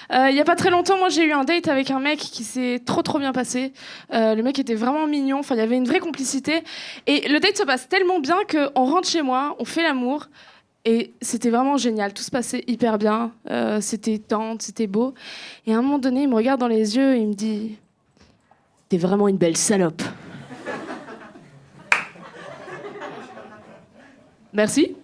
Il y a pas très longtemps, moi j'ai eu un date avec un mec qui s'est trop bien passé. Le mec était vraiment mignon, enfin il y avait une vraie complicité. Et le date se passe tellement bien qu'on rentre chez moi, on fait l'amour. Et c'était vraiment génial, tout se passait hyper bien. C'était tendre, c'était beau. Et à un moment donné, il me regarde dans les yeux et il me dit « T'es vraiment une belle salope. » Merci.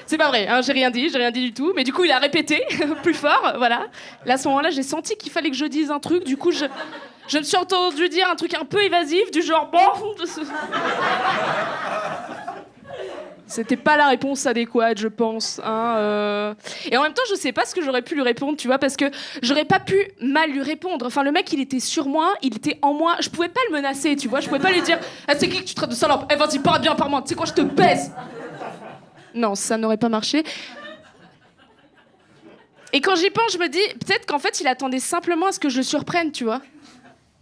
C'est pas vrai, hein, j'ai rien dit du tout. Mais du coup, il a répété plus fort, voilà. Là, à ce moment-là, j'ai senti qu'il fallait que je dise un truc. Du coup, je me suis entendu dire un truc un peu évasif, du genre bon. C'était pas la réponse adéquate, je pense. Hein, Et en même temps, je sais pas ce que j'aurais pu lui répondre, tu vois, parce que j'aurais pas pu mal lui répondre. Enfin, le mec, il était sur moi, il était en moi. Je pouvais pas le menacer, tu vois. Je pouvais pas lui dire « c'est qui que tu traites de salope ? Vas-y, parle bien par moi. Tu sais quoi, je te baise !» Non, ça n'aurait pas marché. Et quand j'y pense, je me dis peut-être qu'en fait, il attendait simplement à ce que je le surprenne, tu vois.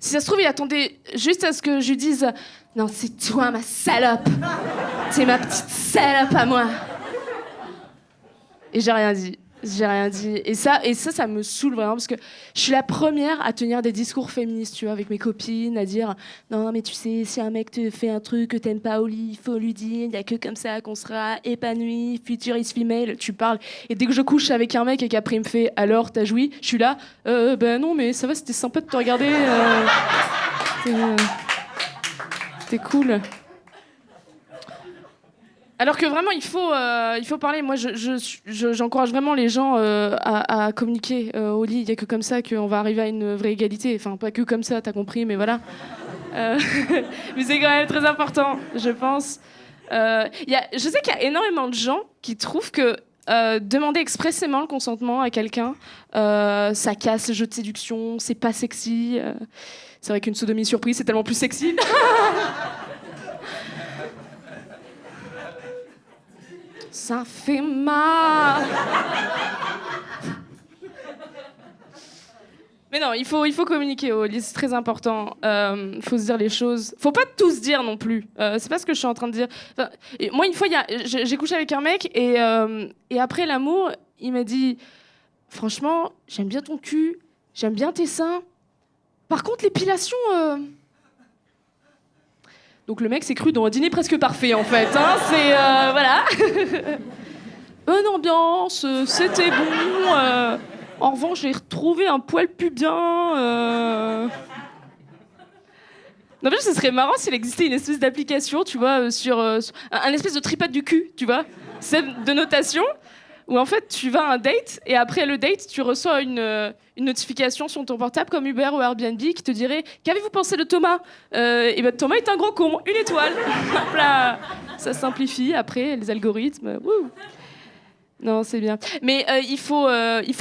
Si ça se trouve, il attendait juste à ce que je lui dise « Non, c'est toi, ma salope. C'est ma petite salope à moi. » Et j'ai rien dit. Et ça, ça me saoule vraiment, parce que je suis la première à tenir des discours féministes, tu vois, avec mes copines, à dire « Non, mais tu sais, si un mec te fait un truc que t'aimes pas au lit, il faut lui dire, il y a que comme ça qu'on sera épanoui, futuriste female. » Tu parles. Et dès que je couche avec un mec et qu'après il me fait « Alors, t'as joui ?» Je suis là « Ben non, mais ça va, c'était sympa de te regarder. C'était cool. » Alors que vraiment, il faut parler. Moi, j'encourage vraiment les gens à communiquer au lit. Il n'y a que comme ça qu'on va arriver à une vraie égalité. Enfin, pas que comme ça, t'as compris, mais voilà. Mais c'est quand même très important, je pense. Je sais qu'il y a énormément de gens qui trouvent que demander expressément le consentement à quelqu'un, ça casse le jeu de séduction, c'est pas sexy. C'est vrai qu'une sodomie surprise, c'est tellement plus sexy. Ça fait mal. Mais non, il faut communiquer au lit, c'est très important. Faut se dire les choses. Faut pas tout se dire non plus. C'est pas ce que je suis en train de dire. Enfin, moi, une fois, j'ai couché avec un mec et après l'amour, il m'a dit « Franchement, j'aime bien ton cul, j'aime bien tes seins. Par contre, l'épilation... Donc le mec s'est cru dans un dîner presque parfait, en fait. Hein, c'est... voilà. Bonne ambiance, c'était bon. En revanche, j'ai retrouvé un poil pubien. En fait, ce serait marrant s'il existait une espèce d'application, tu vois, sur un espèce de tripad du cul, tu vois, de notation, où en fait, tu vas à un date, et après le date, tu reçois une notification sur ton portable, comme Uber ou Airbnb, qui te dirait « Qu'avez-vous pensé de Thomas ?» Et ben Thomas est un gros con, 1 étoile. Hop là. Ça simplifie, après, les algorithmes. Wouh. Non, c'est bien. Mais il faut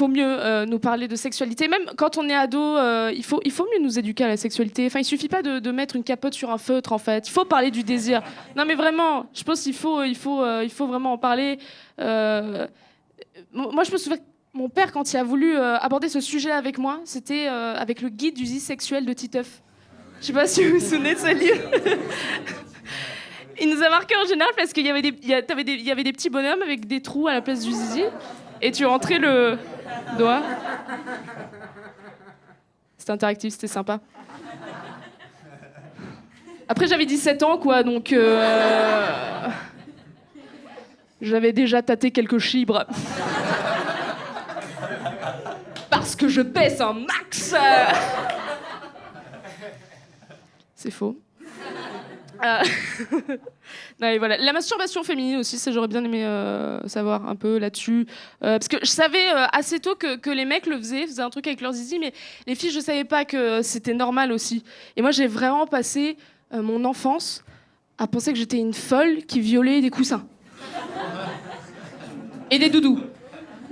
mieux nous parler de sexualité. Même quand on est ado, il faut mieux nous éduquer à la sexualité. Enfin, il suffit pas de mettre une capote sur un feutre, en fait. Il faut parler du désir. Non, mais vraiment, je pense qu'il faut vraiment en parler. Moi, je me souviens que mon père, quand il a voulu aborder ce sujet avec moi, c'était avec le guide du zizi sexuel de Titeuf. Je sais pas si vous vous souvenez de ce livre. Il nous a marqué en général parce qu'il y avait des petits bonhommes avec des trous à la place du zizi et tu rentrais le doigt. C'était interactif, c'était sympa. Après, j'avais 17 ans, quoi, donc j'avais déjà tâté quelques chibres. Parce que je pèse un max. C'est faux. Non, et voilà. La masturbation féminine aussi, ça j'aurais bien aimé savoir un peu là-dessus. Parce que je savais assez tôt que les mecs le faisaient un truc avec leur zizi, mais les filles, je savais pas que c'était normal aussi. Et moi, j'ai vraiment passé mon enfance à penser que j'étais une folle qui violait des coussins. Et des doudous.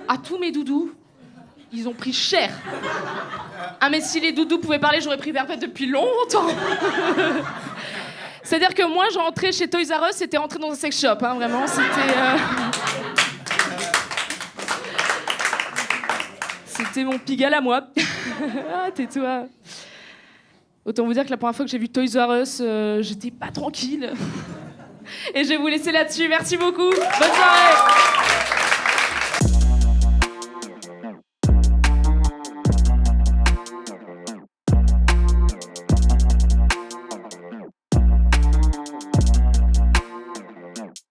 À tous mes doudous, ils ont pris cher. Ah, mais si les doudous pouvaient parler, j'aurais pris perpète depuis longtemps. C'est-à-dire que moi, je rentrais chez Toys R Us, c'était rentrer dans un sex shop, hein, vraiment, c'était mon Pigalle à moi. Ah, tais-toi. Autant vous dire que la première fois que j'ai vu Toys R Us, j'étais pas tranquille. Et je vais vous laisser là-dessus. Merci beaucoup. Bonne soirée.